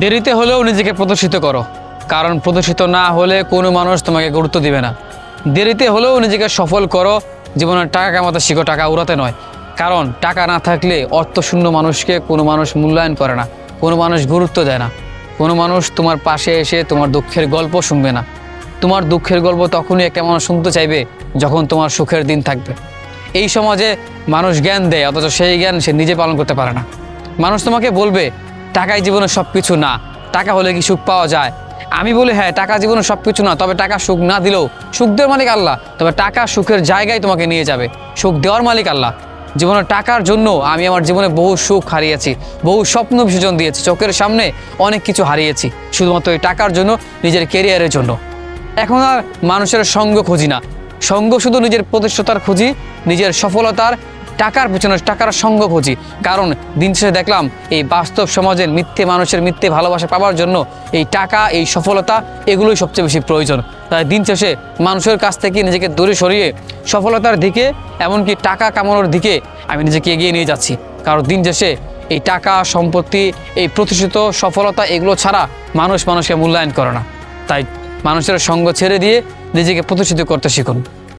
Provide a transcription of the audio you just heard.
দেরিতে হলেও নিজেকে প্রদর্শিত করো, কারণ প্রদর্শিত না হলে কোনো মানুষ তোমাকে গুরুত্ব দিবে না। দেরিতে হলেও নিজেকে সফল করো, জীবনে টাকা কামাতে শিখো, টাকা উড়াতে নয়। কারণ টাকা না থাকলে অর্থশূন্য মানুষকে কোনো মানুষ মূল্যায়ন করে না, কোনো মানুষ গুরুত্ব দেয় না, কোনো মানুষ তোমার পাশে এসে তোমার দুঃখের গল্প শুনবে না। তোমার দুঃখের গল্প তখনই একটা মানুষ শুনতে চাইবে যখন তোমার সুখের দিন থাকবে। এই সমাজে মানুষ জ্ঞান দেয়, অথচ সেই জ্ঞান সে নিজে পালন করতে পারে না। মানুষ তোমাকে বলবে টাকাই জীবনের সব কিছু না, টাকা হলে কি সুখ পাওয়া যায়? আমি বলি হ্যাঁ, টাকা জীবনের সব কিছু না, তবে টাকা সুখ না দিলেও সুখ দেওয়ার মালিক আল্লাহ। তবে টাকা সুখের জায়গায় তোমাকে নিয়ে যাবে, সুখ দেওয়ার মালিক আল্লাহ। জীবনের টাকার জন্য আমি আমার জীবনে বহু সুখ হারিয়েছি, বহু স্বপ্ন বিসর্জন দিয়েছি, চোখের সামনে অনেক কিছু হারিয়েছি শুধুমাত্র এই টাকার জন্য, নিজের কেরিয়ারের জন্য। এখন আর মানুষের সঙ্গ খুঁজি না, সঙ্গ শুধু নিজের প্রতিষ্ঠাতার খুঁজি, নিজের সফলতার টাকার পেছনে টাকার সঙ্গ খুঁজি। কারণ দিন শেষে দেখলাম এই বাস্তব সমাজের মিথ্যে মানুষের মিথ্যে ভালোবাসা পাওয়ার জন্য এই টাকা, এই সফলতা, এগুলোই সবচেয়ে বেশি প্রয়োজন। তাই দিন শেষে মানুষের কাছ থেকে নিজেকে দূরে সরিয়ে সফলতার দিকে, এমনকি টাকা কামানোর দিকে আমি নিজেকে এগিয়ে নিয়ে যাচ্ছি। কারণ দিন শেষে এই টাকা, সম্পত্তি, এই প্রতিষ্ঠিত সফলতা, এগুলো ছাড়া মানুষকে মূল্যায়ন করে না। তাই মানুষের সঙ্গ ছেড়ে দিয়ে নিজেকে প্রতিষ্ঠিত করতে শিখুন।